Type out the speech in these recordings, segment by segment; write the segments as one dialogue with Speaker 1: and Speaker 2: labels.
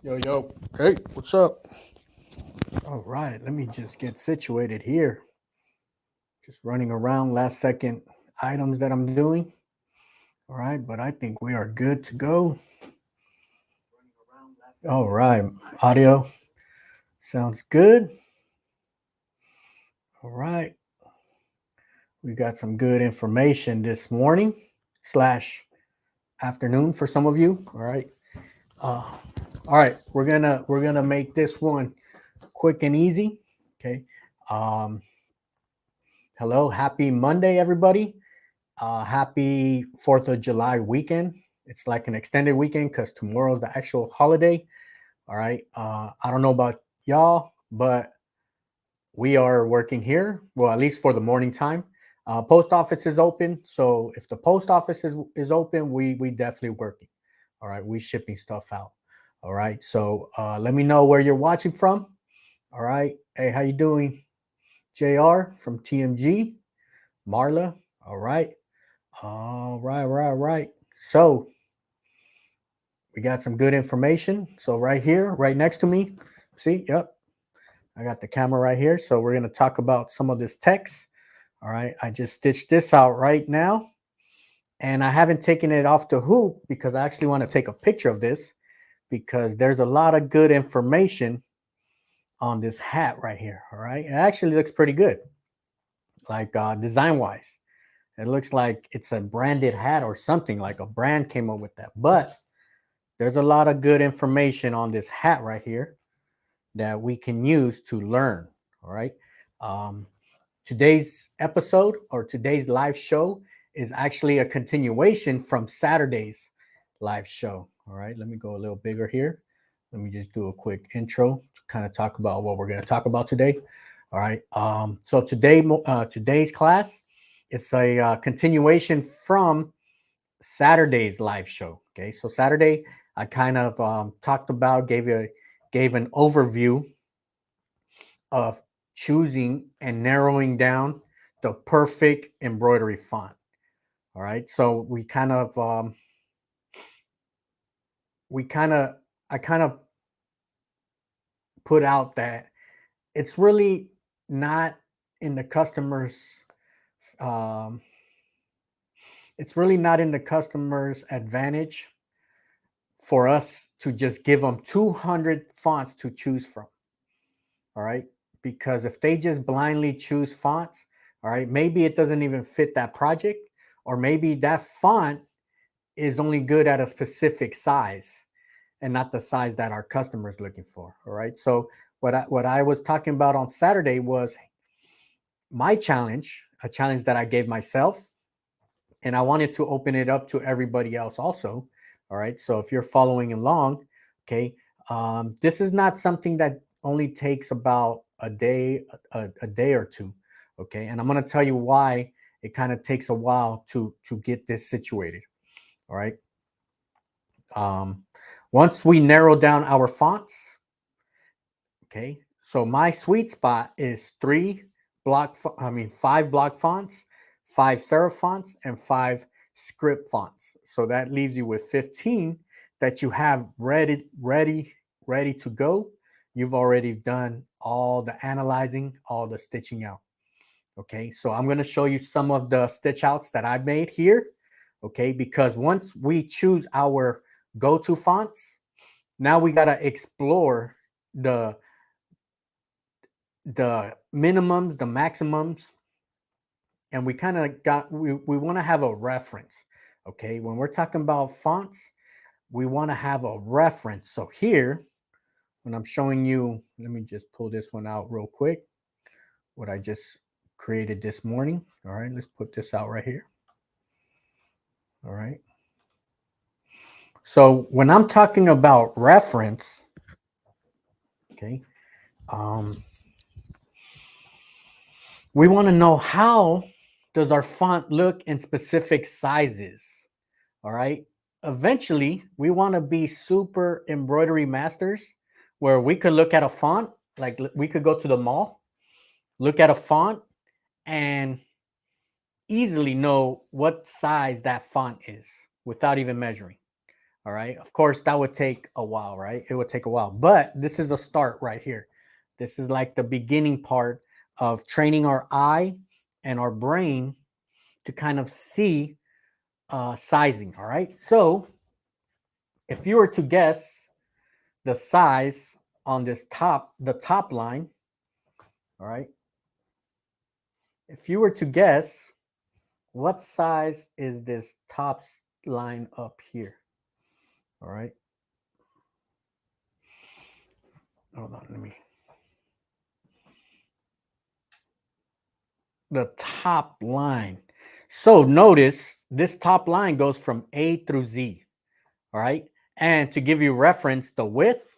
Speaker 1: Yo, yo. Hey, what's up? All right, let me just get situated here. Just running around last second items that I'm doing. All right, but I think we are good to go. All right, audio sounds good. All right, we got some good information this morning slash afternoon for some of you. Uh, all right, we're gonna make this one quick and easy. Okay. Um, Hello, happy Monday, everybody. Happy 4th of July weekend. It's like an extended weekend because tomorrow's the actual holiday. All right. I don't know about y'all, but we are working here. Well, at least for the morning time. Post office is open. So if the post office is open, we definitely working. All right. We shipping stuff out. All right. So let me know where you're watching from. All right. Hey, how you doing? JR from TMG. Marla. All right. All right. So we got some good information. So right here, right next to me, see, yep, I got the camera right here. So we're gonna talk about some of this text. All right, I just stitched this out right now, and I haven't taken it off the hoop because I actually want to take a picture of this because there's a lot of good information on this hat right here. All right, it actually looks pretty good, like design wise. It looks like it's a branded hat or something, like a brand came up with that, but there's a lot of good information on this hat right here that we can use to learn. All right. Um, Today's episode or today's live show is actually a continuation from Saturday's live show. All right. Let me go a little bigger here. Let me just do a quick intro to kind of talk about what we're going to talk about today. All right. So today's class is a continuation from Saturday's live show. Okay, so Saturday I kind of talked about, gave an overview of choosing and narrowing down the perfect embroidery font. All right, so we kind of I kind of put out that it's really not in the customer's um, it's really not in the customer's advantage for us to just give them 200 fonts to choose from. All right. Because if they just blindly choose fonts, all right, maybe it doesn't even fit that project, or maybe that font is only good at a specific size and not the size that our customer is looking for. All right. So what I was talking about on Saturday was my challenge, a challenge that I gave myself, and I wanted to open it up to everybody else also. All right. So if you're following along, okay, this is not something that only takes about a day or two. Okay. And I'm going to tell you why it kind of takes a while to get this situated. All right. Um, Once we narrow down our fonts, okay. So my sweet spot is five block fonts, five serif fonts, and five script fonts. So that leaves you with 15 that you have ready to go. You've already done all the analyzing, all the stitching out. Okay, so I'm going to show you some of the stitch outs that I've made here. Okay, because once we choose our go-to fonts, now we got to explore the the minimums, the maximums, and we want to have a reference. Okay, when we're talking about fonts, we want to have a reference. So here, when I'm showing you, let me just pull this one out real quick. What I just created this morning. All right, let's put this out right here. All right. So when I'm talking about reference, okay, um, we want to know how does our font look in specific sizes. All right. Eventually, we want to be super embroidery masters where we could look at a font, like we could go to the mall, look at a font, and easily know what size that font is without even measuring. All right. Of course, that would take a while, right? It would take a while, but this is a start right here. This is like the beginning part of training our eye and our brain to kind of see sizing. All right. So if you were to guess the size on the top line, all right. If you were to guess, what size is this top line up here? All right. Hold on, let me. The top line. So notice this top line goes from A through Z. All right. And to give you reference, the width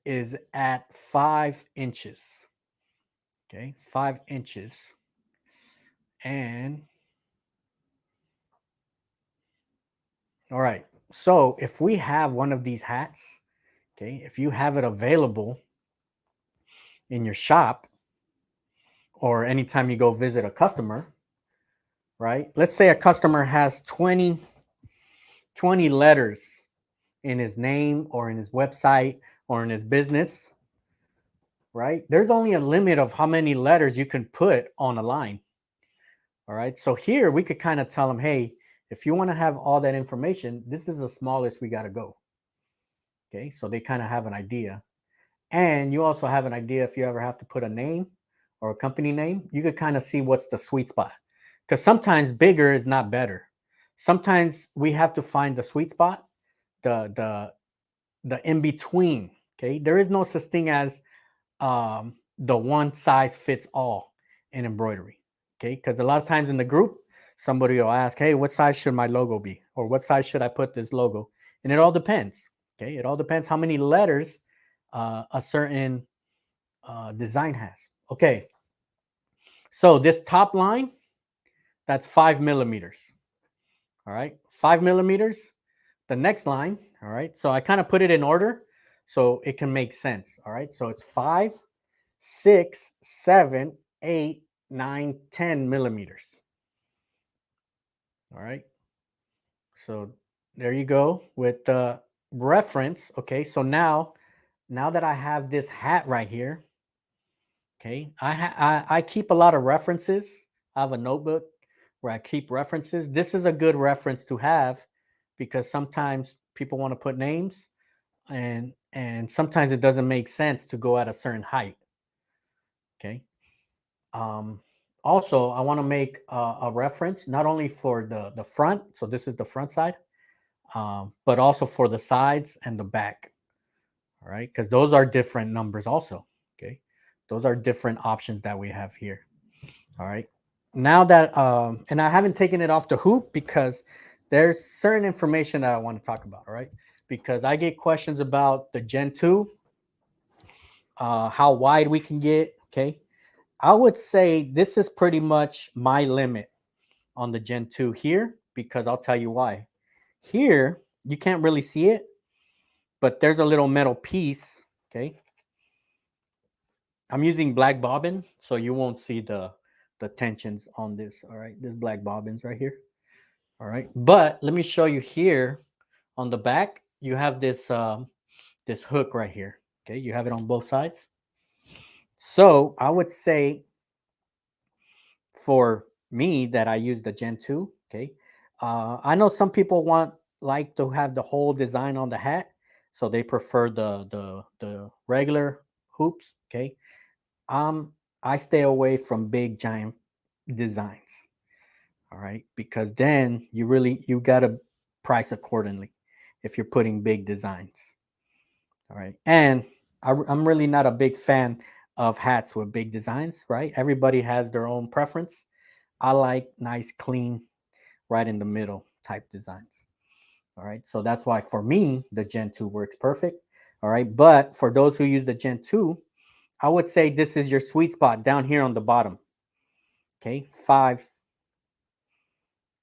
Speaker 1: is at 5 inches. Okay, 5 inches. And all right. So if we have one of these hats, okay, if you have it available in your shop or anytime you go visit a customer, right? Let's say a customer has 20 letters in his name or in his website or in his business, right? There's only a limit of how many letters you can put on a line. All right. So here we could kind of tell them, hey, if you want to have all that information, this is the smallest we got to go. Okay. So they kind of have an idea. And you also have an idea if you ever have to put a name or a company name, you could kind of see what's the sweet spot. Because sometimes bigger is not better. Sometimes we have to find the sweet spot, the in between. Okay. There is no such thing as the one size fits all in embroidery. Okay. Because a lot of times in the group, somebody will ask, hey, what size should my logo be? Or what size should I put this logo? And it all depends. Okay. It all depends how many letters a certain design has. Okay. So this top line, that's 5 millimeters. All right. 5 millimeters. The next line. All right. So I kind of put it in order so it can make sense. All right. So it's 5, 6, 7, 8, 9, 10 millimeters. All right. So there you go with the reference. Okay. So now that I have this hat right here, okay, I keep a lot of references. I have a notebook where I keep references. This is a good reference to have because sometimes people want to put names and sometimes it doesn't make sense to go at a certain height. Okay. Also, I want to make a reference not only for the front, so this is the front side, but also for the sides and the back. All right, because those are different numbers also. Okay, those are different options that we have here. All right, now that and I haven't taken it off the hoop because there's certain information that I want to talk about. All right, because I get questions about the Gen 2, how wide we can get. Okay, I would say this is pretty much my limit on the Gen 2 here because I'll tell you why. Here, you can't really see it, but there's a little metal piece, okay? I'm using black bobbin, so you won't see the tensions on this, all right? There's black bobbins right here, all right? But let me show you here on the back, you have this, this hook right here, okay? You have it on both sides. So I would say for me that I use the Gen 2, okay? I know some people like to have the whole design on the hat, so they prefer the regular hoops, okay? I stay away from big giant designs, all right? Because then you got to price accordingly if you're putting big designs, all right? And I'm really not a big fan of hats with big designs, right? Everybody has their own preference. I like nice, clean, right in the middle type designs. All right. So that's why for me, the Gen 2 works perfect. All right. But for those who use the Gen 2, I would say this is your sweet spot down here on the bottom. Okay. 5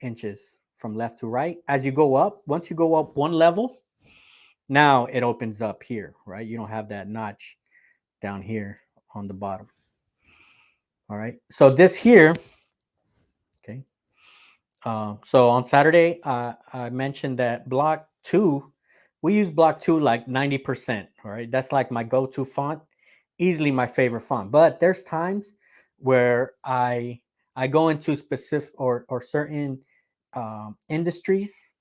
Speaker 1: inches from left to right. As you go up, once you go up one level, now it opens up here, right? You don't have that notch down here on the bottom. All right. So this here, okay, So on Saturday, I mentioned that block 2, we use block 2 like 90%. All right, that's like my go-to font, easily my favorite font. But there's times where I go into specific or certain industries,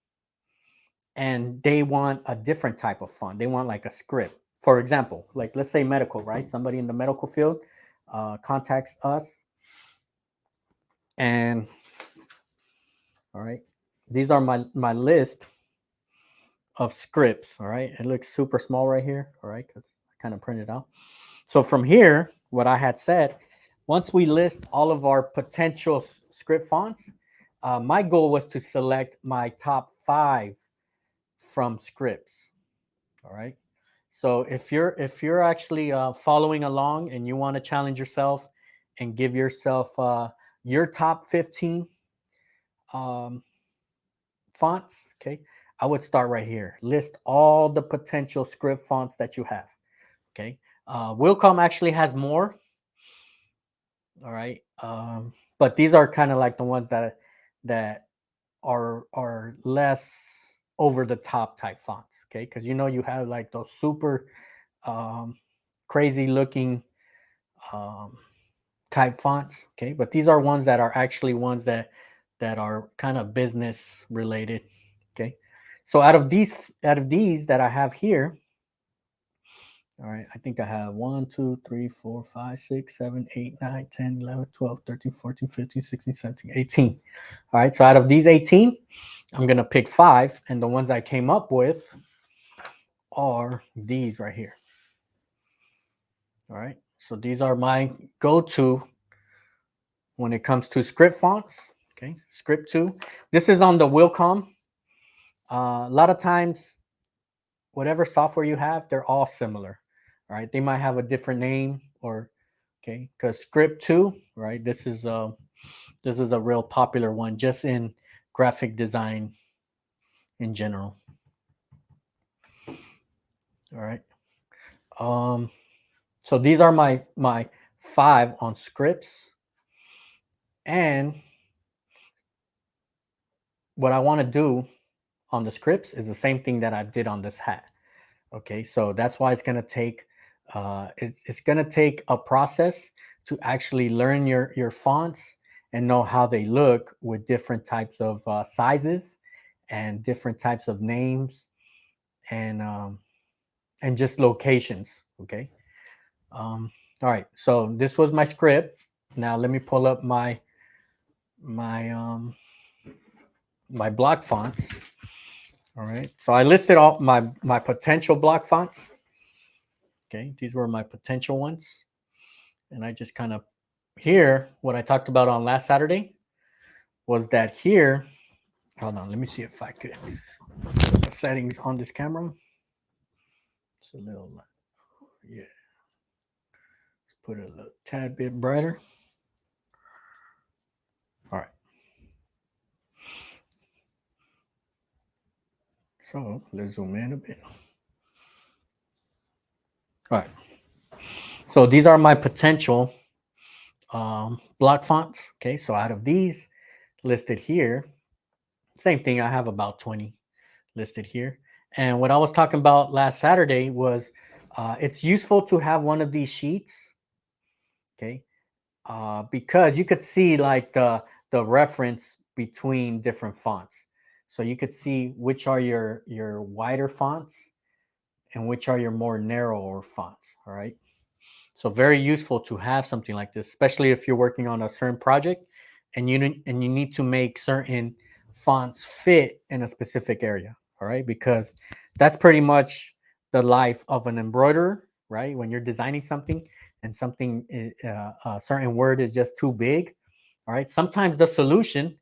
Speaker 1: and they want a different type of font. They want like a script. For example, like let's say medical, right? Somebody in the medical field contacts us, and all right, these are my list of scripts. All right, it looks super small right here. All right, because I kind of printed out. So from here, what I had said, once we list all of our potential script fonts, my goal was to select my top 5 from scripts. All right. So if you're actually following along and you want to challenge yourself and give yourself your top 15 um, fonts, okay, I would start right here. List all the potential script fonts that you have. Okay. Wilcom actually has more. All right. But these are kind of like the ones that are less over the top type fonts. Okay, because you have like those super um, crazy looking um, type fonts. Okay, but these are ones that are actually ones that are kind of business related. Okay, so out of these that I have here, all right, I think I have 1, 2, 3, 4, 5, 6, 7, 8, 9, 10, 11, 12, 13, 14, 15, 16, 17, 18. All right, so out of these 18, I'm going to pick 5. And the ones I came up with are these right here. All right, so these are my go-to when it comes to script fonts. Okay, script 2. This is on the Wilcom. A lot of times, whatever software you have, they're all similar. All right, they might have a different name or okay, because script 2, right? This is a real popular one just in graphic design in general. All right. Um, so these are my 5 on scripts, and what I want to do on the scripts is the same thing that I did on this hat. Okay, so that's why it's gonna take it's gonna take a process to actually learn your fonts and know how they look with different types of sizes and different types of names and just locations. Okay. All right. So this was my script. Now let me pull up my my block fonts. All right. So I listed all my potential block fonts. Okay, these were my potential ones. And I just kind of here, what I talked about on last Saturday was that here, hold on, let me see if I could put the settings on this camera. It's a little, yeah, put it a little tad bit brighter. All right. So let's zoom in a bit. All right. So these are my potential block fonts. Okay, so out of these listed here, same thing, I have about 20 listed here. And what I was talking about last Saturday was it's useful to have one of these sheets, okay, because you could see like the reference between different fonts. So you could see which are your wider fonts and which are your more narrower fonts. All right. So very useful to have something like this, especially if you're working on a certain project and you need to make certain fonts fit in a specific area. All right, because that's pretty much the life of an embroiderer, right? When you're designing something and something a certain word is just too big. All right, sometimes the solution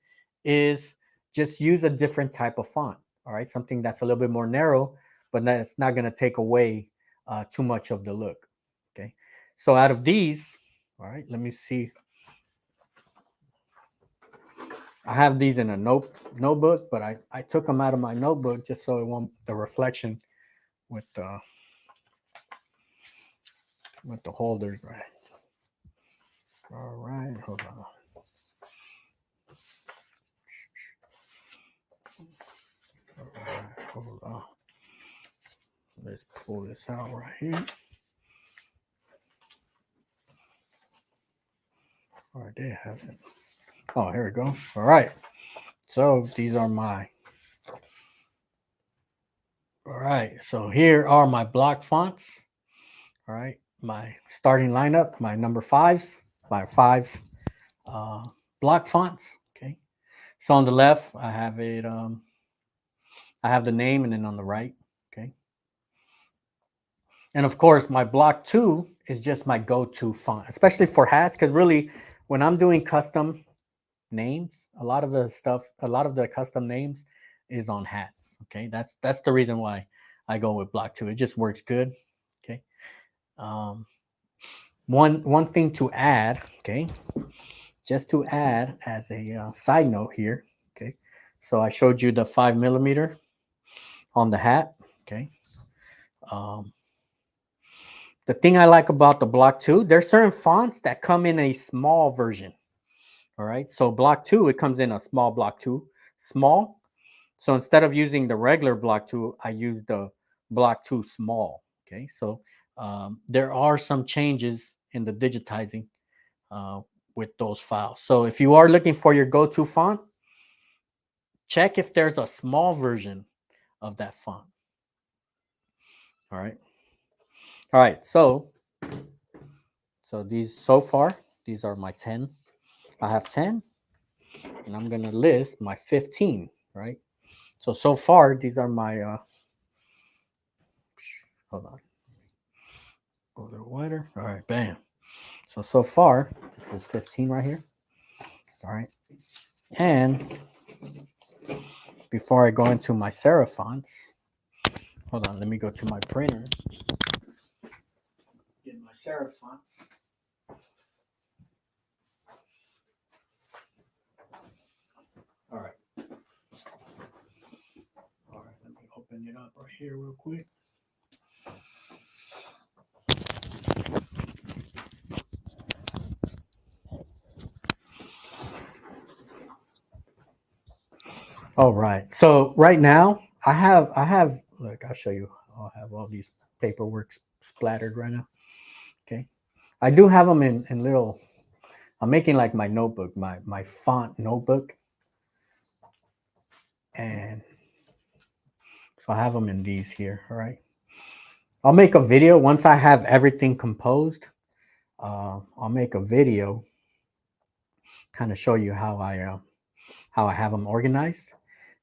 Speaker 1: is just use a different type of font. All right, something that's a little bit more narrow, but that's not going to take away too much of the look. Okay. So out of these, all right, let me see. I have these in a notebook, but I took them out of my notebook just so it won't the reflection with the holders, right? All right, hold on. Hold on. Let's pull this out right here. All right, there you have it. Oh, here we go. All right. So these are my. All right. So here are my block fonts. All right. My starting lineup, my number fives, my fives block fonts. Okay. So on the left, I have it. I have the name, and then on the right. Okay. And of course, my block 2 is just my go-to font, especially for hats, because really, when I'm doing custom names, a lot of the custom names is on hats. Okay, that's the reason why I go with block 2. It just works good. Okay. One thing to add, okay, just to add as a side note here, okay. So I showed you the 5mm on the hat, okay. The thing I like about the block 2, there's certain fonts that come in a small version. All right. So block 2, it comes in a small block 2, small. So instead of using the regular block 2, I use the block 2 small. Okay. So there are some changes in the digitizing with those files. So if you are looking for your go-to font, check if there's a small version of that font. All right. All right. So these so far, these are my 10. I have 10, and I'm going to list my 15, right? So far, these are my, hold on. Go a little wider. All right, bam. So far, this is 15 right here. All right. And before I go into my serif fonts, hold on, let me go to my printer. Get my serif fonts. All right. All right, let me open it up right here real quick. All right. So right now, I have look, I'll show you. I'll have all these paperwork splattered right now. Okay. I do have them in little, I'm making like my notebook, my font notebook. And so I have them in these here. All right. I'll make a video once I have everything composed. I'll make a video, kind of show you how I have them organized.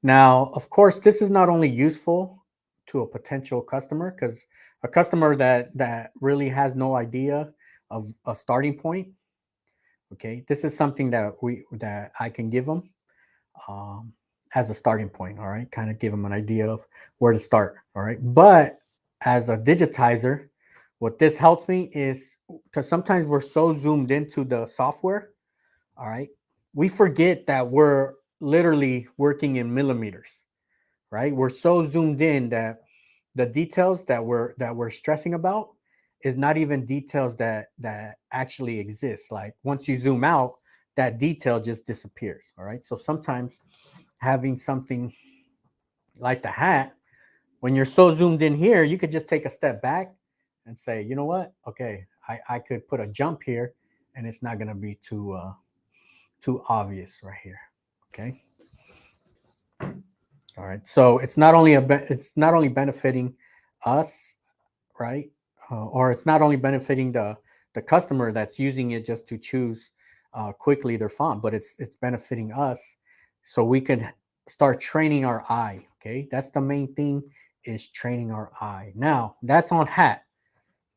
Speaker 1: Now, of course, this is not only useful to a potential customer, because a customer that really has no idea of a starting point. Okay, this is something that I can give them as a starting point. All right, kind of give them an idea of where to start. All right, but as a digitizer, what this helps me is, because sometimes we're so zoomed into the software. All right, we forget that we're literally working in millimeters, right? We're so zoomed in that the details that we're stressing about is not even details that actually exist. Like once you zoom out, that detail just disappears. All right. So sometimes having something like the hat, when you're so zoomed in here, you could just take a step back and say, you know what? Okay, I could put a jump here, and it's not going to be too obvious right here. Okay. All right. So it's not only benefiting us, right? Or it's not only benefiting the customer that's using it just to choose quickly their font, but it's benefiting us, so we could start training our eye. Okay, that's the main thing, is training our eye. Now that's on hat.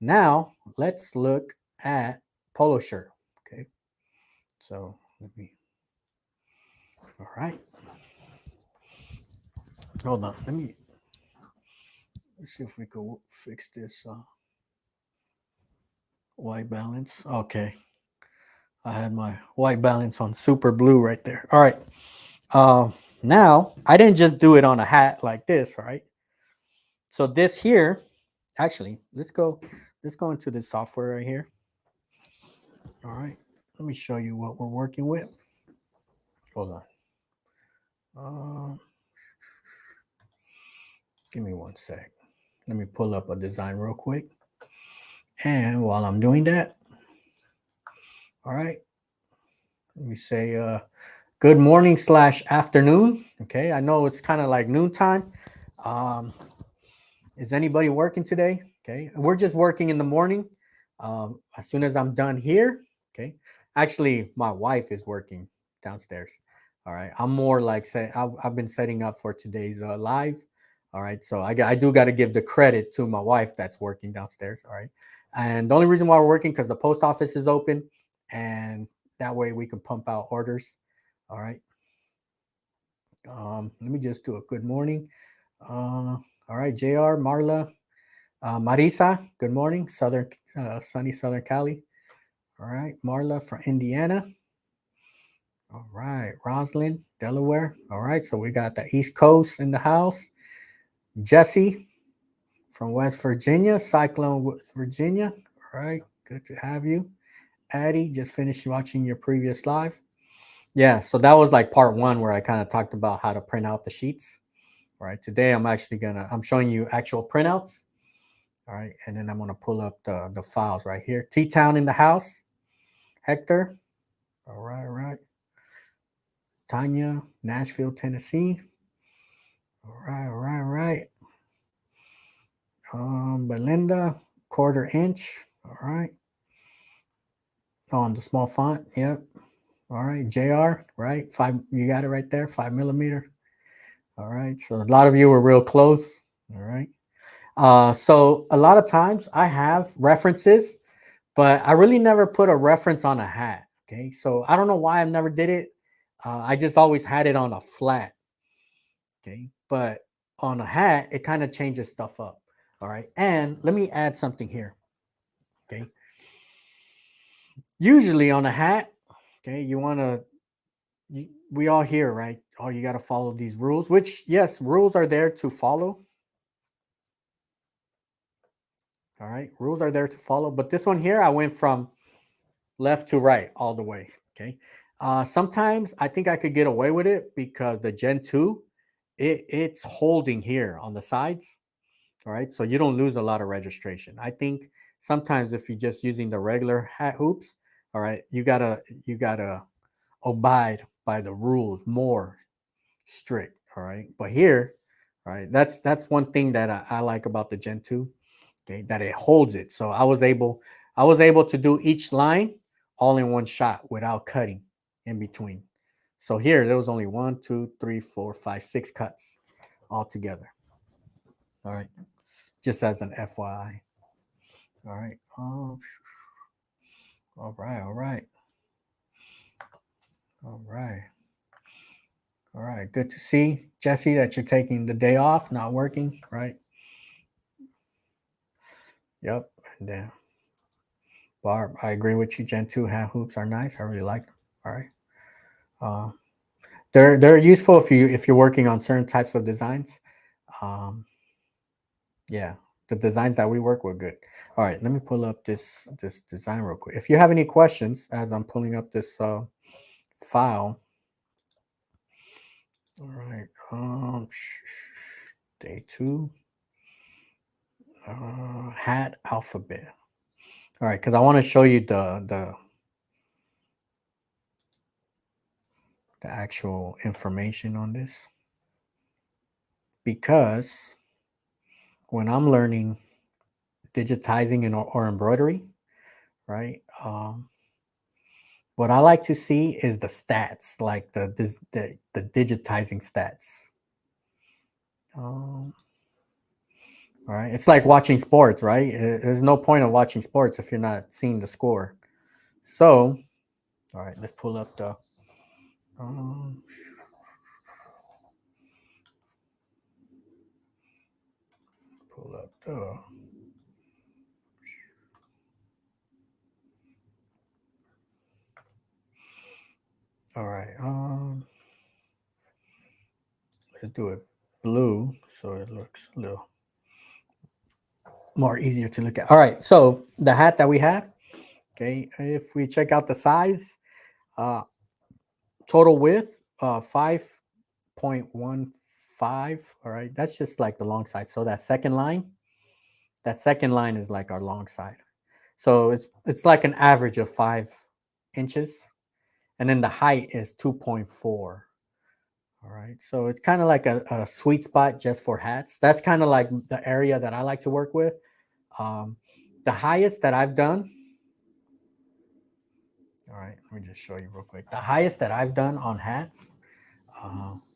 Speaker 1: Now let's look at polo shirt. Okay, so let me. All right. Hold on. Let's see if we can fix this white balance. Okay. I had my white balance on super blue right there. All right. Now, I didn't just do it on a hat like this, right? So this here, actually, let's go into this software right here. All right. Let me show you what we're working with. Hold on. Give me one sec. Let me pull up a design real quick. And while I'm doing that, all right, let me say good morning / afternoon. Okay, I know it's kind of like noontime. Is anybody working today? Okay, we're just working in the morning. As soon as I'm done here, okay. Actually, my wife is working downstairs. All right, I'm more like say I've been setting up for today's live. All right, so I do got to give the credit to my wife that's working downstairs. All right, and the only reason why we're working because the post office is open, and that way we can pump out orders. All right. Let me just do a good morning. All right, JR, Marla, Marisa, good morning, sunny Southern Cali. All right, Marla from Indiana. All right, Roslyn, Delaware. All right, so we got the East Coast in the house. Jesse from West Virginia, Cyclone, West Virginia. All right, good to have you. Addie, just finished watching your previous live. Yeah, so that was like part one where I kind of talked about how to print out the sheets. All right, today I'm showing you actual printouts. All right, and then I'm gonna pull up the files right here. T-Town in the house. Hector. All right, all right. Tanya, Nashville, Tennessee. All right, all right, all right. Belinda, 1/4 inch. All right. On the small font. Yep. All right. JR, right? 5, you got it right there, 5mm. All right. So a lot of you were real close. All right. So a lot of times I have references, but I really never put a reference on a hat. Okay. So I don't know why I've never did it. I just always had it on a flat. Okay. But on a hat, it kind of changes stuff up. All right. And let me add something here. Okay. Usually on a hat, okay, you want to, we all hear, right? Oh, you got to follow these rules, which, yes, rules are there to follow. All right. Rules are there to follow. But this one here, I went from left to right all the way. Okay. Sometimes I think I could get away with it because the Gen 2, it's holding here on the sides. All right. So you don't lose a lot of registration. I think sometimes if you're just using the regular hat hoops, all right, you gotta abide by the rules more strict. All right. But here, all right, that's one thing that I like about the Gen 2. Okay, that it holds it. So I was able to do each line all in one shot without cutting in between. So here there was only 1, 2, 3, 4, 5, 6 cuts all together. All right, just as an FYI. All right. All right. All right. All right. All right. Good to see, Jesse, that you're taking the day off, not working. Right. Yep. And then Barb, I agree with you. Gen 2 hat hoops are nice. I really like them. All right. Uh, they're useful if you're working on certain types of designs. Yeah, the designs that we work with good. All right, let me pull up this design real quick. If you have any questions as I'm pulling up this file. All right, day 2, hat alphabet. All right, because I want to show you the actual information on this, because when I'm learning digitizing or embroidery, right? What I like to see is the stats, like the digitizing stats. All right, it's like watching sports, right? There's no point of watching sports if you're not seeing the score. So, all right, let's pull up the. Pull up the. All right. Let's do it blue so it looks a little more easier to look at. All right, so the hat that we have. Okay, if we check out the size, total width 5.15 2.5. All right, that's just like the long side. So that second line is like our long side. So it's like an average of 5 inches, and then the height is 2.4. All right, so it's kind of like a sweet spot just for hats. That's kind of like the area that I like to work with. The highest that I've done, all right, let me just show you real quick. The highest that I've done on hats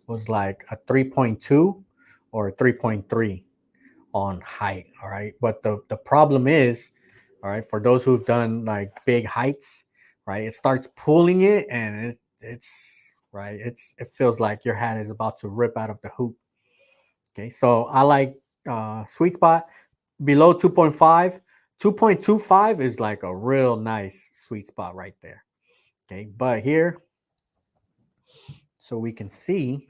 Speaker 1: was like a 3.2 or a 3.3 on height. All right, but the problem is, all right, for those who've done like big heights, right, it starts pulling it, and it's right, it feels like your hat is about to rip out of the hoop. Okay, so I like sweet spot below 2.5. 2.25 is like a real nice sweet spot right there. Okay, but here, so we can see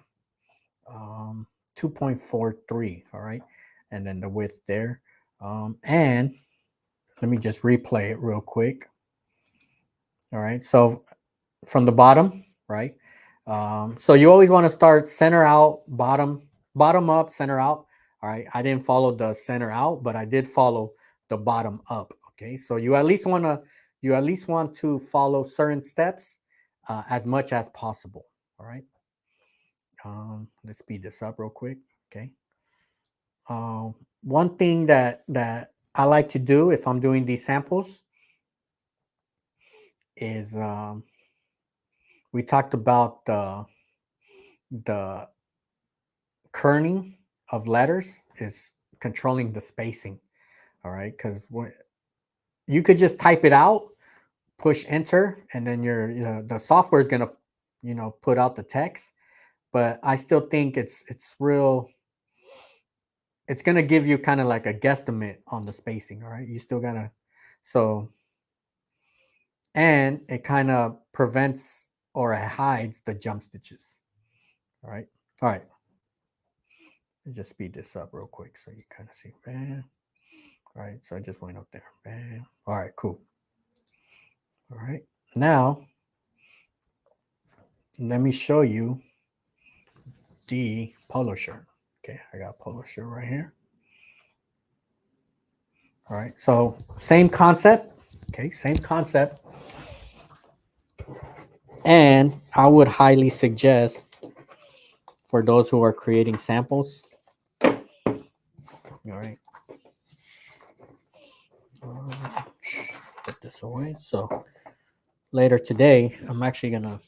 Speaker 1: 2.43. All right, and then the width there. And let me just replay it real quick. All right, so from the bottom, right? So you always want to start center out, bottom up, center out. All right, I didn't follow the center out, but I did follow the bottom up. Okay, so you at least want to follow certain steps as much as possible. All right. Let's speed this up real quick. Okay. One thing that I like to do if I'm doing these samples is we talked about the kerning of letters is controlling the spacing. All right, because you could just type it out, push enter, and then the software is gonna put out the text. But I still think it's gonna give you kind of like a guesstimate on the spacing. All right, you still gotta and it kind of prevents or it hides the jump stitches. All right. All right. Let's just speed this up real quick so you kind of see. Bam. All right. So I just went up there. Bam. All right. Cool. All right. Now, let me show you the polo shirt. Okay. I got a polo shirt right here. All right. So same concept. Okay. Same concept. And I would highly suggest for those who are creating samples. All right. Put this away. So later today, I'm actually gonna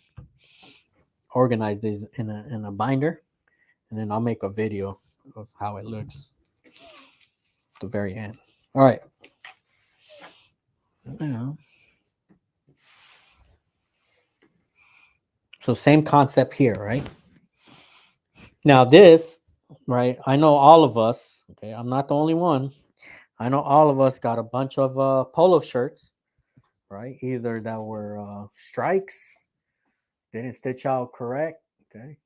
Speaker 1: organize this in a binder, and then I'll make a video of how it looks at the very end. All right. Now, so same concept here, right? Now this, right? I know all of us. Okay, I'm not the only one. I know all of us got a bunch of polo shirts, right? Either that were strikes, didn't stitch out correct, okay,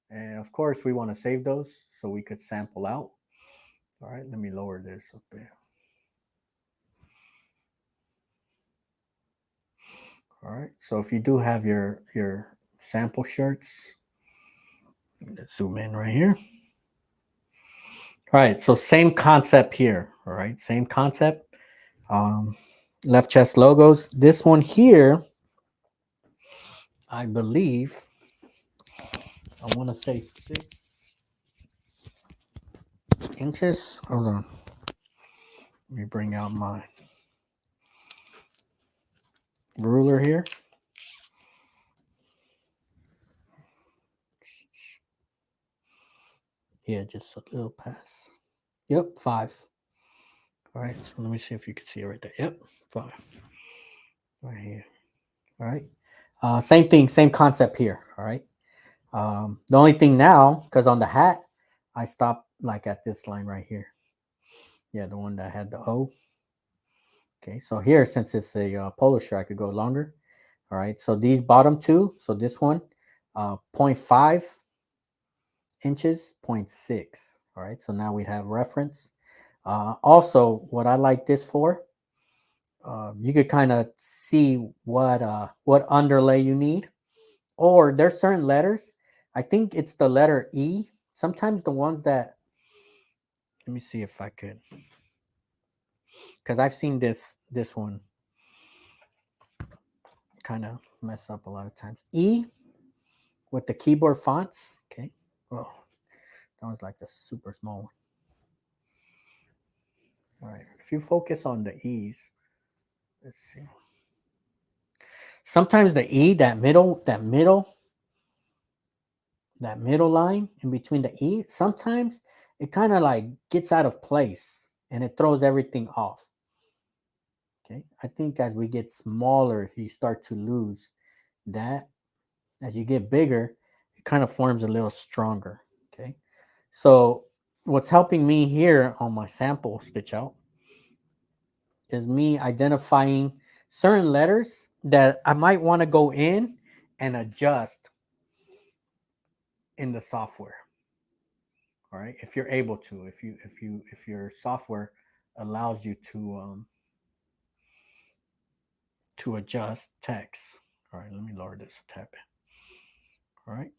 Speaker 1: and of course we want to save those so we could sample out. All right, let me lower this up there. All right, so if you do have your sample shirts, let's zoom in right here. All right, so same concept here. All right, same concept. Left chest logos. This one here, I believe, I want to say 6 inches. Hold on. Let me bring out my ruler here. Yeah, just a little pass. Yep, 5. All right, so let me see if you can see it right there. Yep, 5. Right here. All right. Same thing, same concept here. All right. The only thing now, because on the hat, I stopped like at this line right here. Yeah, the one that had the O. Okay, so here, since it's a polo shirt, I could go longer. All right, so these bottom two, so this one, 0.5 inches, 0.6. All right, so now we have reference. Also, what I like this for, you could kind of see what underlay you need. Or there's certain letters. I think it's the letter E. sometimes the ones that, let me see if I could, because I've seen this one kind of mess up a lot of times. E with the keyboard fonts. Okay. Oh, that was like the super small one. All right. If you focus on the E's, let's see. Sometimes the E, that middle line in between the E, sometimes it kind of like gets out of place and it throws everything off. Okay. I think as we get smaller, you start to lose that. As you get bigger, it kind of forms a little stronger. Okay. So what's helping me here on my sample stitch out is me identifying certain letters that I might want to go in and adjust in the software. All right, if you're able to, if your software allows you to adjust text. All right, let me lower this a tad bit. All right.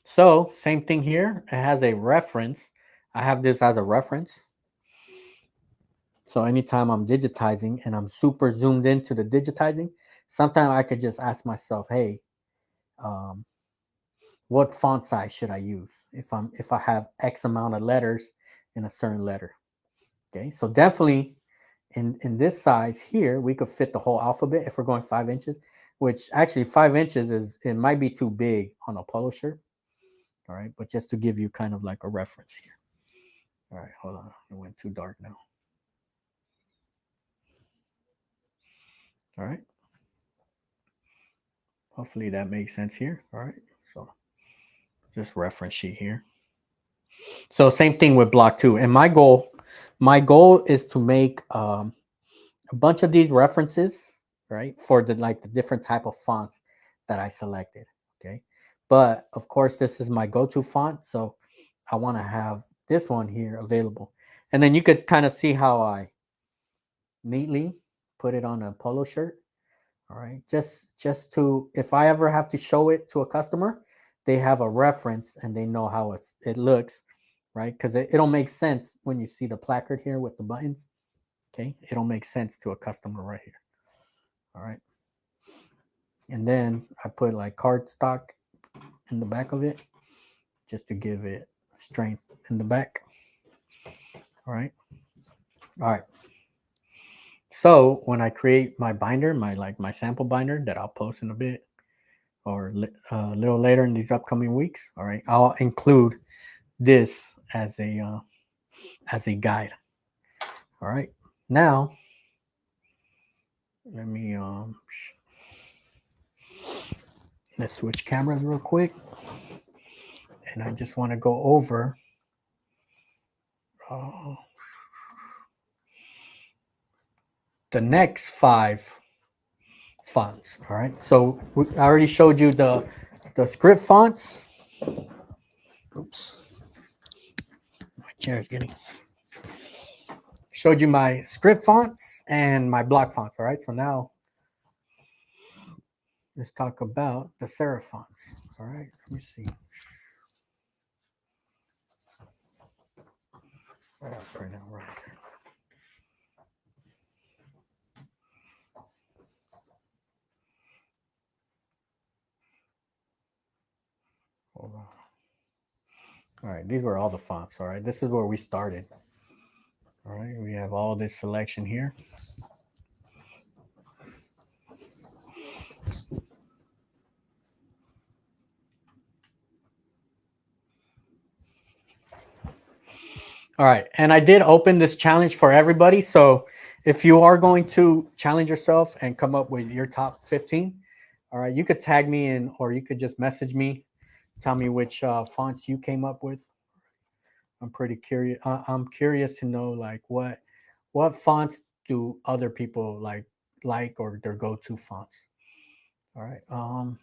Speaker 1: So same thing here. It has a reference. I have this as a reference. So anytime I'm digitizing and I'm super zoomed into the digitizing, sometimes I could just ask myself, hey, what font size should I use if I have X amount of letters in a certain letter? Okay, so definitely in this size here, we could fit the whole alphabet if we're going 5 inches, which actually 5 inches it might be too big on a polo shirt. All right, but just to give you kind of like a reference here. All right, hold on, it went too dark now. All right. Hopefully that makes sense here. All right, so just reference sheet here. So same thing with block 2. And my goal is to make a bunch of these references, right, for the different type of fonts that I selected. Okay, but of course this is my go-to font, so I want to have this one here available. And then you could kind of see how I neatly put it on a polo shirt. All right, just to, if I ever have to show it to a customer, they have a reference and they know how it looks, right? Because it'll make sense when you see the placard here with the buttons. Okay, it'll make sense to a customer right here. All right, and then I put like cardstock in the back of it just to give it strength in the back. All right, all right. So when I create my binder, my sample binder that I'll post in a bit or a little later in these upcoming weeks, all right, I'll include this as a guide. All right, now let me let's switch cameras real quick, and I just want to go over the next 5 fonts. All right, so I already showed you the script fonts. Oops, my chair is getting. Showed you my script fonts and my block fonts. All right, so now let's talk about the serif fonts. All right, let me see. Right now, right there. Hold on. All right, these were all the fonts. All right, this is where we started. All right, we have all this selection here. All right, and I did open this challenge for everybody. So if you are going to challenge yourself and come up with your top 15, all right, you could tag me in, or you could just message me, tell me which fonts you came up with. I'm pretty curious. I'm curious to know like what fonts do other people like or their go-to fonts. All right. All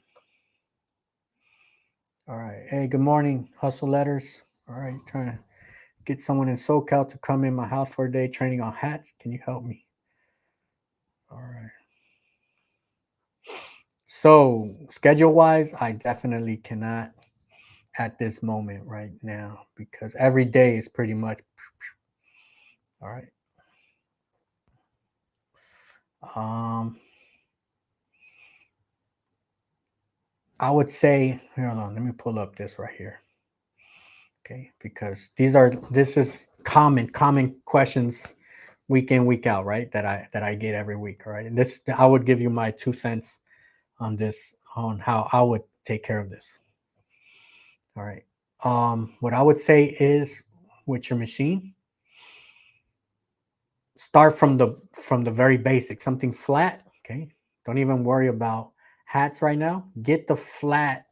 Speaker 1: right. Hey, good morning, Hustle Letters. All right, trying to get someone in SoCal to come in my house for a day training on hats. Can you help me? All right. So schedule-wise, I definitely cannot at this moment right now, because every day is pretty much all right. I would say, hold on, let me pull up this right here. Okay, because this is common questions week in, week out, right? That I get every week, right? And this, I would give you my 2 cents on this, on how I would take care of this. All right. What I would say is, with your machine, start from the very basic, something flat. Okay. Don't even worry about hats right now. Get the flat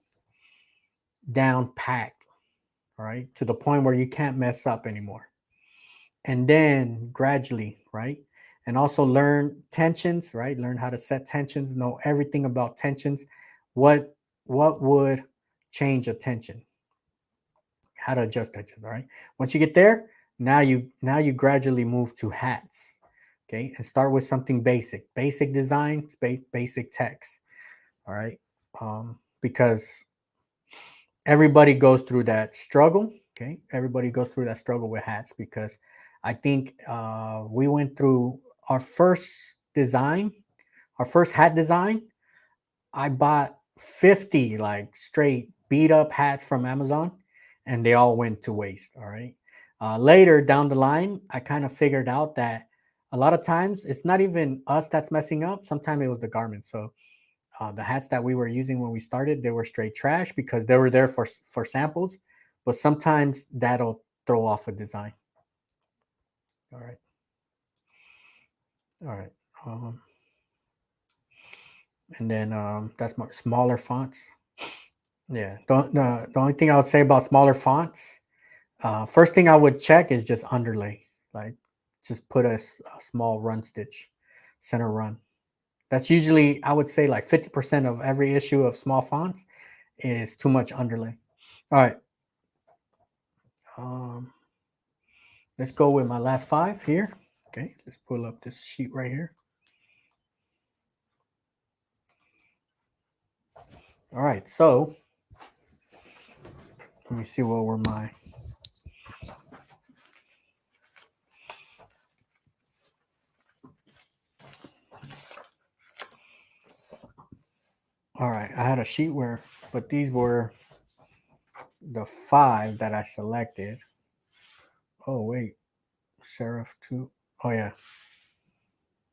Speaker 1: down packed, all right, to the point where you can't mess up anymore. And then gradually, right? And also learn tensions, right? Learn how to set tensions, know everything about tensions. What would change a tension? How to adjust tension, all right? Once you get there, now you gradually move to hats. Okay, and start with something basic design, basic text. All right, because everybody goes through that struggle. Okay, everybody goes through that struggle with hats, because I think we went through our first design, our first hat design. I bought 50 like straight beat up hats from Amazon, and they all went to waste. All right. Later down the line, I kind of figured out that a lot of times it's not even us that's messing up. Sometimes it was the garment. So the hats that we were using when we started, they were straight trash because they were there for samples. But sometimes that'll throw off a design. All right. All right. And then that's more smaller fonts. Yeah. The only thing I would say about smaller fonts, first thing I would check is just underlay. Like, just put a small run stitch, center run. That's usually, I would say, like 50% of every issue of small fonts is too much underlay. All right. Let's go with my last 5 here. Okay, let's pull up this sheet right here. All right, so let me see what were my. All right, I had a sheet where, but these were the 5 that I selected. Oh, wait, serif 2. Oh, yeah.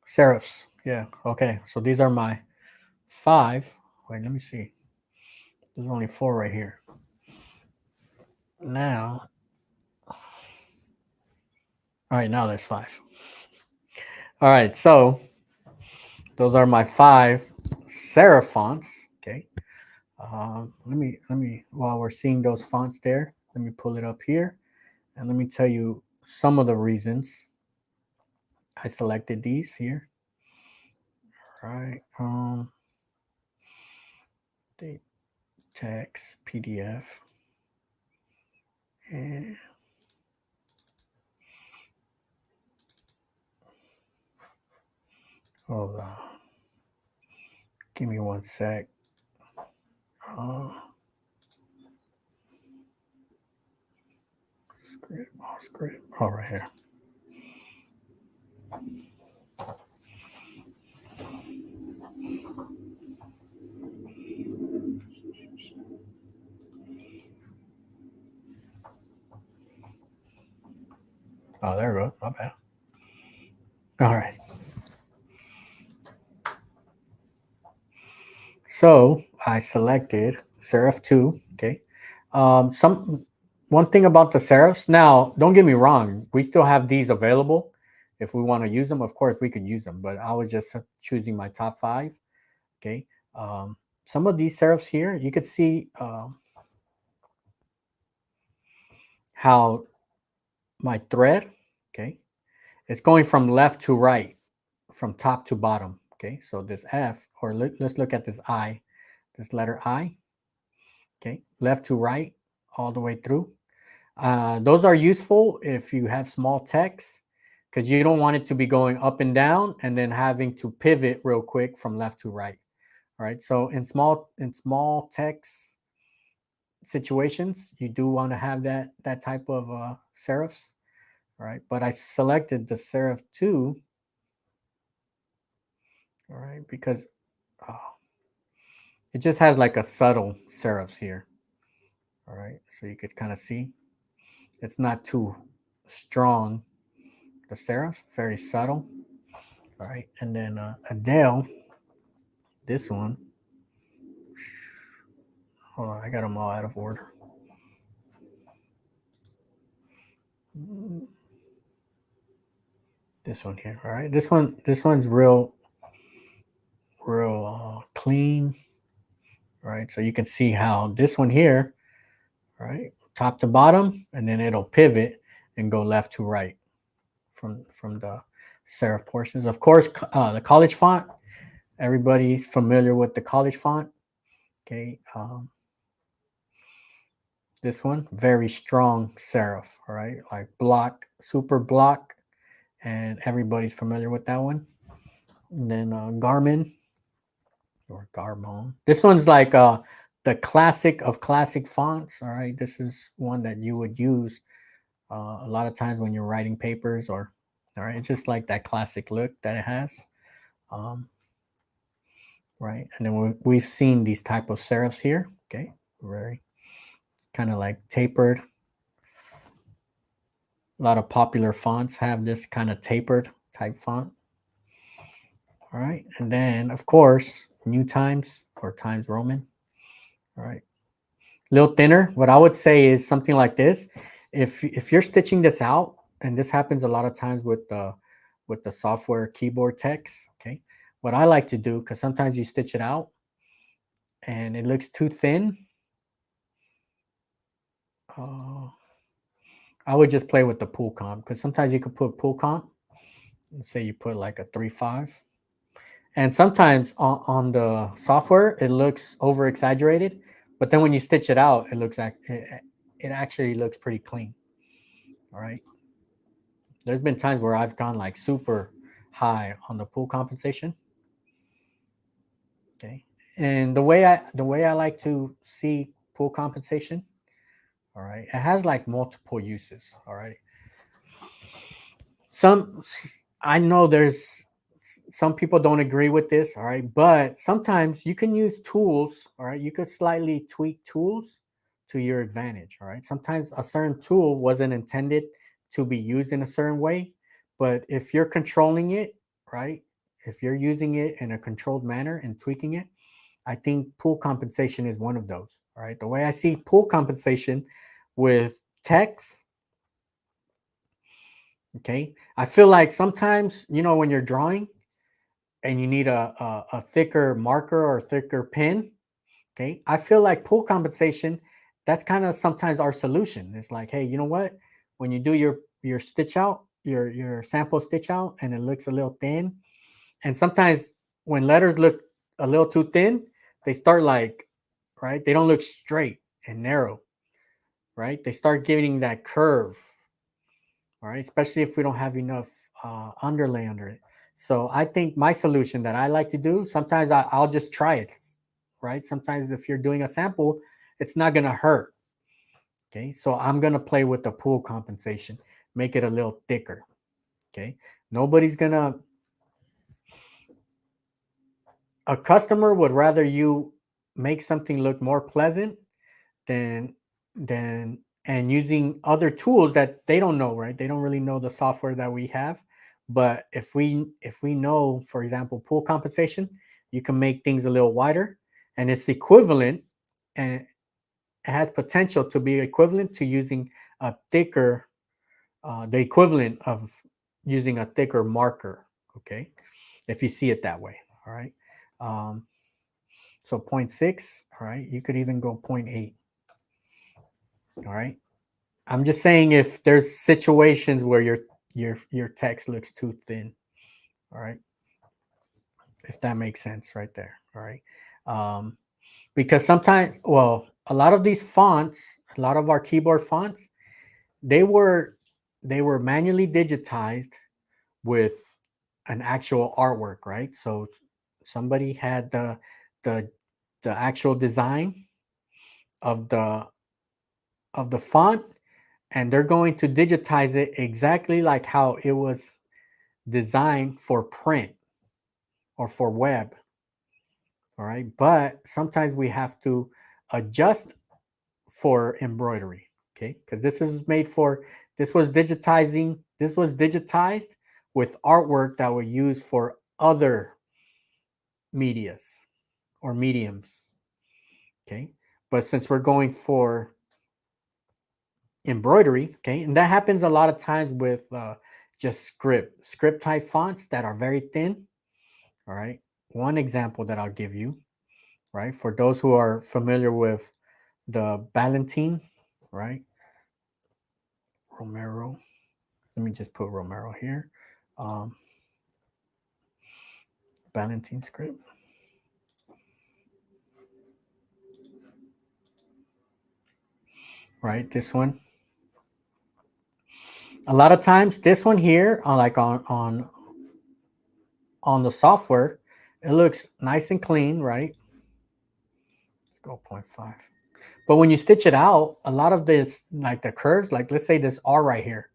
Speaker 1: Serifs. Yeah, okay. So these are my 5. Wait, let me see. There's only 4 right here. Now, all right, now there's 5. All right, so those are my 5 serif fonts. Okay. Let me, while we're seeing those fonts there, let me pull it up here, and let me tell you some of the reasons I selected these here. All right. The text PDF and hold on. Give me 1 sec. Script. Oh, right here. Oh, there we go. My bad. All right. So I selected serif 2. Okay. One thing about the serifs. Now, don't get me wrong. We still have these available. If we want to use them, of course we could use them. But I was just choosing my top 5. Okay. Some of these serifs here, you could see how my thread, okay, it's going from left to right, from top to bottom. Okay, so this F, or let's look at this I, this letter I. Okay, left to right, all the way through. Those are useful if you have small text, because you don't want it to be going up and down and then having to pivot real quick from left to right. All right, so in small text, situations, you do want to have that type of serifs. All right, but I selected the serif 2. All right, because it just has like a subtle serifs here. All right, so you could kind of see it's not too strong. The serif, very subtle. All right, and then Adele, this one. Hold on, I got them all out of order. This one here, all right. This one's real clean, right? So you can see how this one here, right, top to bottom, and then it'll pivot and go left to right from the serif portions. Of course, the college font. Everybody's familiar with the college font. Okay. This one, very strong serif, all right? Like block, super block, and everybody's familiar with that one. And then Garmin or Garmon. This one's like the classic of classic fonts, all right? This is one that you would use a lot of times when you're writing papers or, all right? It's just like that classic look that it has. Right, and then we've seen these type of serifs here, okay? Very kind of like tapered. A lot of popular fonts have this kind of tapered type font. All right, and then of course, New Times or Times Roman. All right, a little thinner. What I would say is something like this. If you're stitching this out, and this happens a lot of times with the software keyboard text, okay? What I like to do, because sometimes you stitch it out and it looks too thin, I would just play with the pool comp, because sometimes you could put pool comp. Let's say you put like a 3.5. And sometimes on the software, it looks over exaggerated. But then when you stitch it out, it looks like it actually looks pretty clean. All right. There's been times where I've gone like super high on the pool compensation. Okay. And the way I like to see pool compensation, all right, it has like multiple uses. All right. I know there's some people don't agree with this, all right, but sometimes you can use tools, all right, you could slightly tweak tools to your advantage, all right. Sometimes a certain tool wasn't intended to be used in a certain way, but if you're controlling it, right, if you're using it in a controlled manner and tweaking it, I think pool compensation is one of those, all right. The way I see pool compensation with text, okay, I feel like sometimes, when you're drawing and you need a thicker marker or thicker pen, okay, I feel like pool compensation, that's kind of sometimes our solution. It's like, hey, you know what? When you do your stitch out, your sample stitch out, and it looks a little thin, and sometimes when letters look a little too thin, they start like, right? They don't look straight and narrow, right? They start giving that curve, all right? Especially if we don't have enough underlay under it. So I think my solution that I like to do, sometimes I'll just try it, right? Sometimes if you're doing a sample, it's not going to hurt. Okay. So I'm going to play with the pool compensation, make it a little thicker. Okay. Nobody's going to, a customer would rather you make something look more pleasant than, and using other tools that they don't know, right? They don't really know the software that we have. But if we know, for example, pool compensation, you can make things a little wider, and it's equivalent, and it has potential to be equivalent to using a thicker, the equivalent of using a thicker marker. Okay, if you see it that way. All right. So 0.6. All right. You could even go 0.8. All right. I'm just saying if there's situations where your text looks too thin. All right. If that makes sense right there. All right. Because sometimes, well, a lot of these fonts, a lot of our keyboard fonts, they were manually digitized with an actual artwork, right? So somebody had the actual design of of the font, and they're going to digitize it exactly like how it was designed for print or for web. All right, but sometimes we have to adjust for embroidery, okay? Because this was digitized with artwork that were used for other medias or mediums, okay? But since we're going for embroidery, okay, and that happens a lot of times with just script type fonts that are very thin. All right, one example that I'll give you, right, for those who are familiar with the Ballantine, right, Romero, let me just put Romero here, Ballantine script, right, this one. A lot of times this one here, like on the software, it looks nice and clean, right? Go 0.5. But when you stitch it out, a lot of this, like the curves, like let's say this R right here,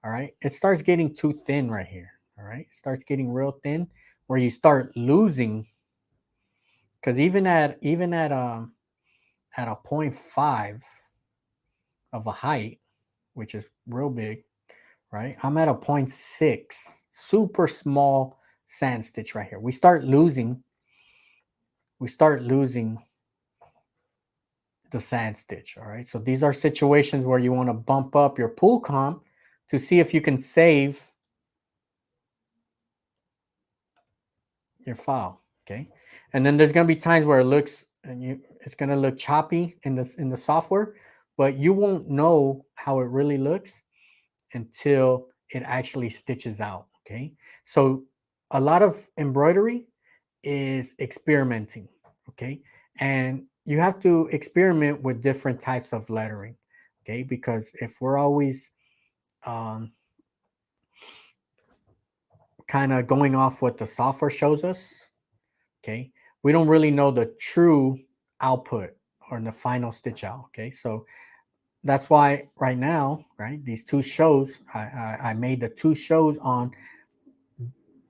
Speaker 1: all right, it starts getting too thin right here, all right? It starts getting real thin where you start losing, because even at a 0.5 of a height, which is real big, right? I'm at a 0.6, super small sand stitch right here. We start losing the sand stitch, all right? So these are situations where you want to bump up your pool comp to see if you can save your file, okay? And then there's going to be times where it's going to look choppy in the software, but you won't know how it really looks until it actually stitches out, okay? So a lot of embroidery is experimenting, okay? And you have to experiment with different types of lettering, okay? Because if we're always kind of going off what the software shows us, okay, we don't really know the true output or the final stitch out, okay? So that's why right now, right, these two shows, I made the two shows on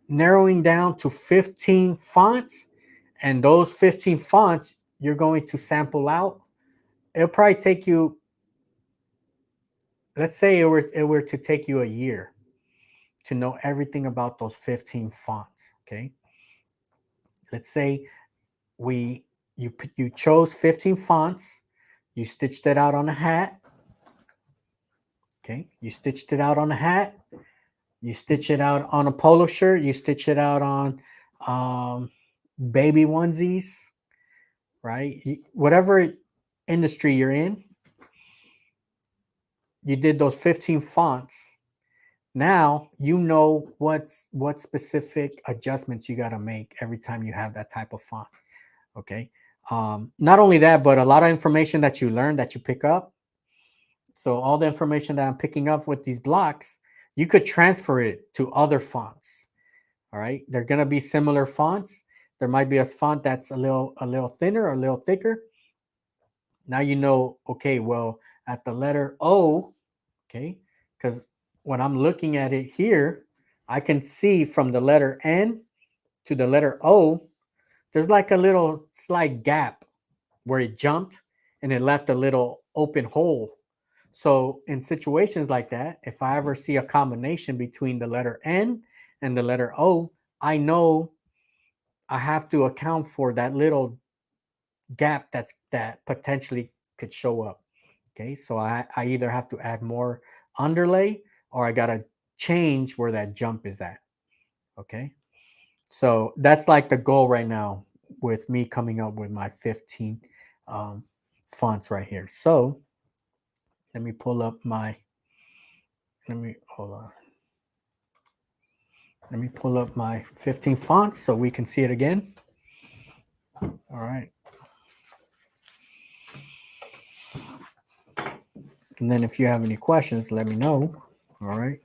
Speaker 1: narrowing down to 15 fonts, and those 15 fonts you're going to sample out. It'll probably take you, let's say it were to take you a year to know everything about those 15 fonts, okay? Let's say you chose 15 fonts, you stitched it out on a hat, okay? You stitched it out on a hat, you stitch it out on a polo shirt, you stitch it out on baby onesies, right? Whatever industry you're in, you did those 15 fonts. Now you know what specific adjustments you got to make every time you have that type of font, okay? Not only that, but a lot of information that you learn, that you pick up. So all the information that I'm picking up with these blocks, you could transfer it to other fonts. All right, they're gonna be similar fonts. There might be a font that's a little thinner or a little thicker. Now you know, okay, well, at the letter O, okay, because when I'm looking at it here, I can see from the letter N to the letter O, there's like a little slight gap where it jumped and it left a little open hole. So in situations like that, if I ever see a combination between the letter N and the letter O, I know I have to account for that little gap that potentially could show up. Okay, so I either have to add more underlay or I gotta change where that jump is at. Okay, so that's like the goal right now with me coming up with my 15 fonts right here. So let me pull up my, hold on. Let me pull up my 15 fonts so we can see it again. All right. And then if you have any questions, let me know. All right.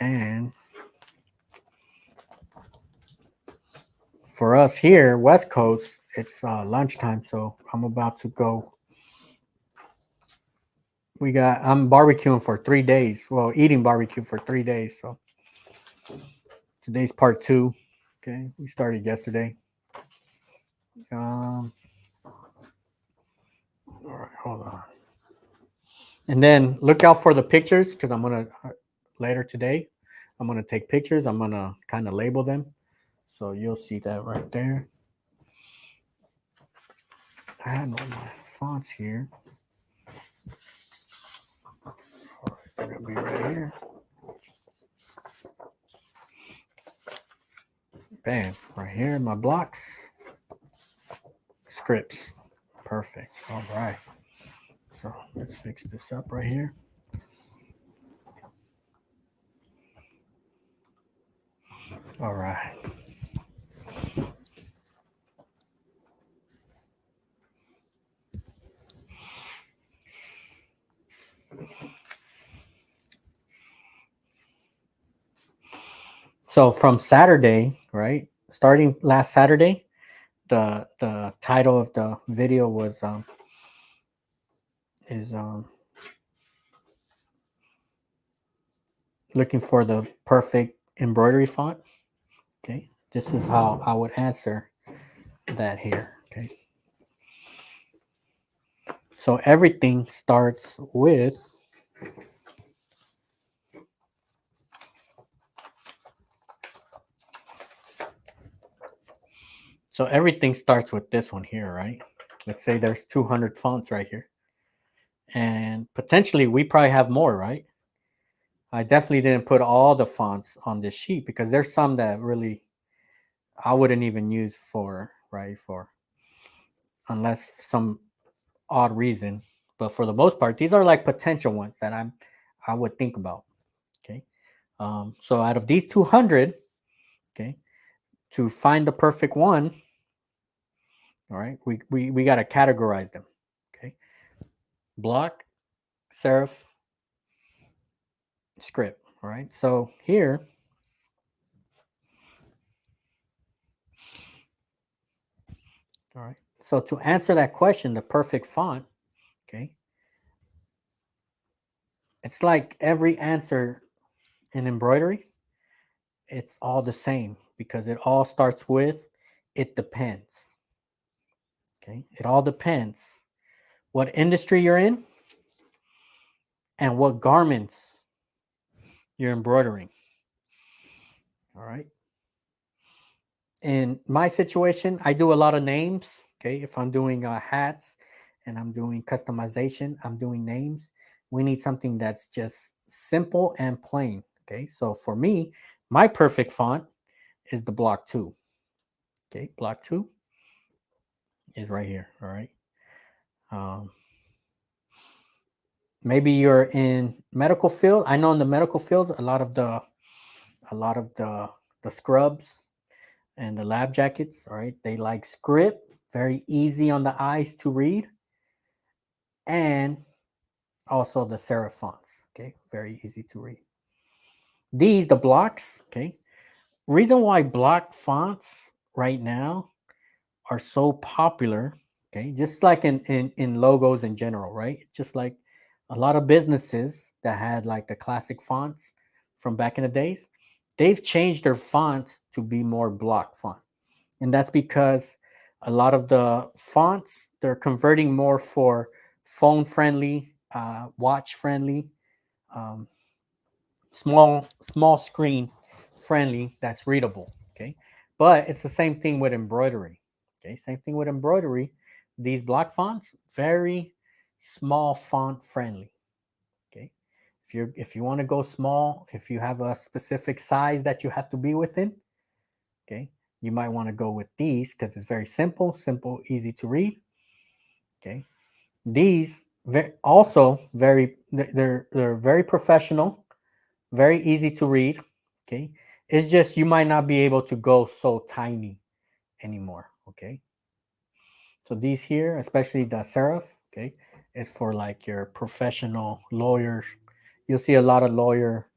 Speaker 1: And for us here, West Coast, it's lunchtime. So I'm about to go I'm barbecuing for 3 days. Well, eating barbecue for 3 days. So today's part 2. Okay, we started yesterday. All right, hold on. And then look out for the pictures because I'm gonna later today. I'm gonna take pictures. I'm gonna kind of label them, so you'll see that right there. I had all my fonts here. All right, they're gonna be right here. Bam, right here, my blocks, scripts, perfect. All right, so let's fix this up right here. All right. So from Saturday, right? Starting last Saturday, the title of the video was looking for the perfect embroidery font. Okay, this is how I would answer that here. Okay, so everything starts with this one here, right? Let's say there's 200 fonts right here, and potentially we probably have more, right? I definitely didn't put all the fonts on this sheet because there's some that really I wouldn't even use for unless some odd reason. But for the most part, these are like potential ones that I would think about. Okay. So out of these 200, okay, to find the perfect one, all right, we got to categorize them. Okay. Block, serif, script. All right. So here, all right. So to answer that question, the perfect font, okay, it's like every answer in embroidery, it's all the same because it all starts with it depends. Okay, it all depends what industry you're in and what garments you're embroidering. All right. In my situation, I do a lot of names. Okay, if I'm doing hats and I'm doing customization, I'm doing names. We need something that's just simple and plain. Okay, so for me, my perfect font is the block 2. Okay, block 2 is right here. All right. Maybe you're in medical field. I know in the medical field, a lot of the scrubs and the lab jackets, all right, they like script, very easy on the eyes to read, and also the serif fonts, okay, very easy to read. These, the blocks, okay, reason why block fonts right now are so popular, okay, just like in logos in general, right? Just like a lot of businesses that had like the classic fonts from back in the days, they've changed their fonts to be more block font. And that's because a lot of the fonts, they're converting more for phone friendly, watch friendly, um, small screen friendly that's readable. Okay. But it's the same thing with embroidery. Okay. Same thing with embroidery. These block fonts, very small font friendly. Okay. If you want to go small, if you have a specific size that you have to be within, okay, you might want to go with these because it's very simple, easy to read. Okay. These also they're very professional, very easy to read. Okay. It's just you might not be able to go so tiny anymore. Okay. So these here, especially the serif, okay, is for like your professional lawyers. You'll see a lot of lawyer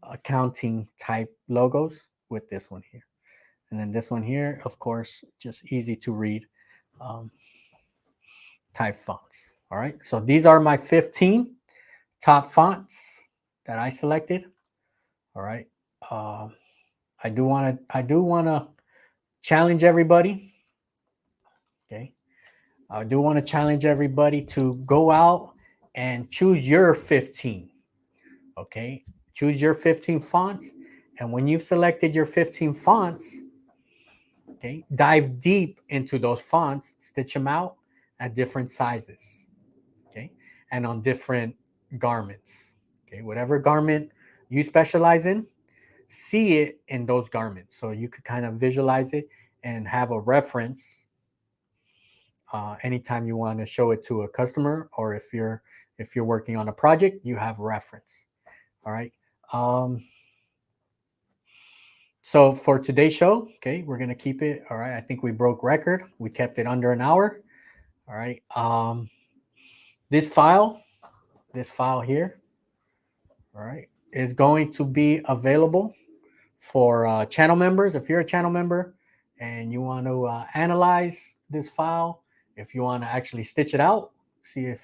Speaker 1: accounting type logos with this one here. And then this one here, of course, just easy to read type fonts. All right. So these are my 15. top fonts that I selected. All right. I do want to challenge everybody. Okay. I do want to challenge everybody to go out and choose your 15. Okay. Choose your 15 fonts. And when you've selected your 15 fonts, okay, dive deep into those fonts, stitch them out at different sizes. Okay. And on different garments. Okay. Whatever garment you specialize in, see it in those garments. So you could kind of visualize it and have a reference anytime you want to show it to a customer, or if you're working on a project, you have reference. All right. So for today's show, okay, we're gonna keep it. All right. I think we broke record. We kept it under an hour. All right. This file here, all right, is going to be available for channel members. If you're a channel member and you want to analyze this file, if you want to actually stitch it out, see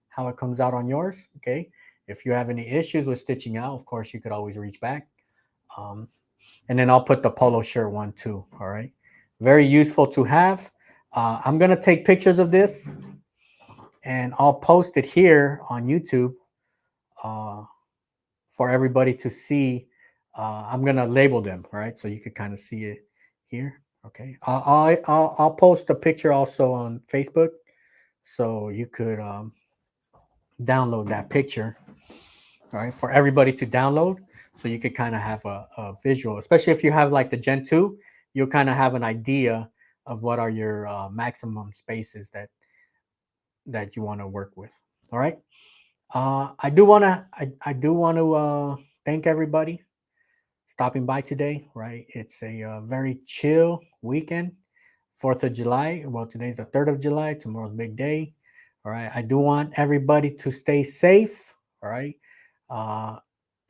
Speaker 1: how it comes out on yours. Okay. If you have any issues with stitching out, of course, you could always reach back. And then I'll put the polo shirt one too. All right. Very useful to have. I'm going to take pictures of this and I'll post it here on YouTube for everybody to see. I'm going to label them, right? So you could kind of see it here. Okay. I'll post a picture also on Facebook so you could download that picture, all right, for everybody to download. So you could kind of have a visual, especially if you have like the Gen 2, you'll kind of have an idea of what are your maximum spaces that you want to work with. All right. I do want to thank everybody stopping by today. Right. It's a very chill weekend. 4th of July. Well, today's the 3rd of July. Tomorrow's big day. All right. I do want everybody to stay safe. All right.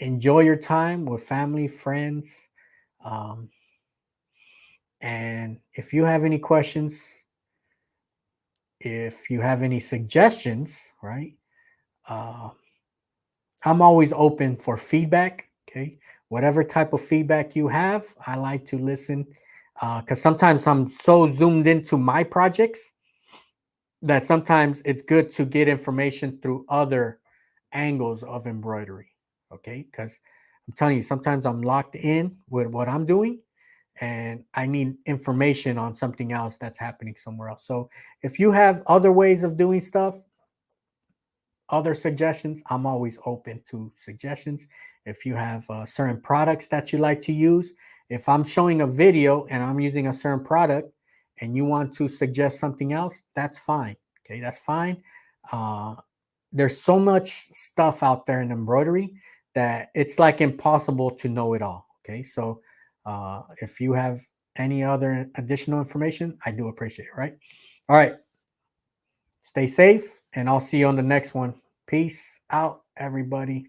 Speaker 1: Enjoy your time with family, friends. And if you have any questions, if you have any suggestions, right? I'm always open for feedback. Okay. Whatever type of feedback you have, I like to listen because sometimes I'm so zoomed into my projects that sometimes it's good to get information through other angles of embroidery. Okay. Because I'm telling you, sometimes I'm locked in with what I'm doing and I need information on something else that's happening somewhere else. So if you have other ways of doing stuff, other suggestions, I'm always open to suggestions. If you have certain products that you like to use, if I'm showing a video and I'm using a certain product and you want to suggest something else, that's fine. Okay, that's fine. There's so much stuff out there in embroidery that it's like impossible to know it all. Okay, so if you have any other additional information, I do appreciate it, right? All right. Stay safe, and I'll see you on the next one. Peace out, everybody.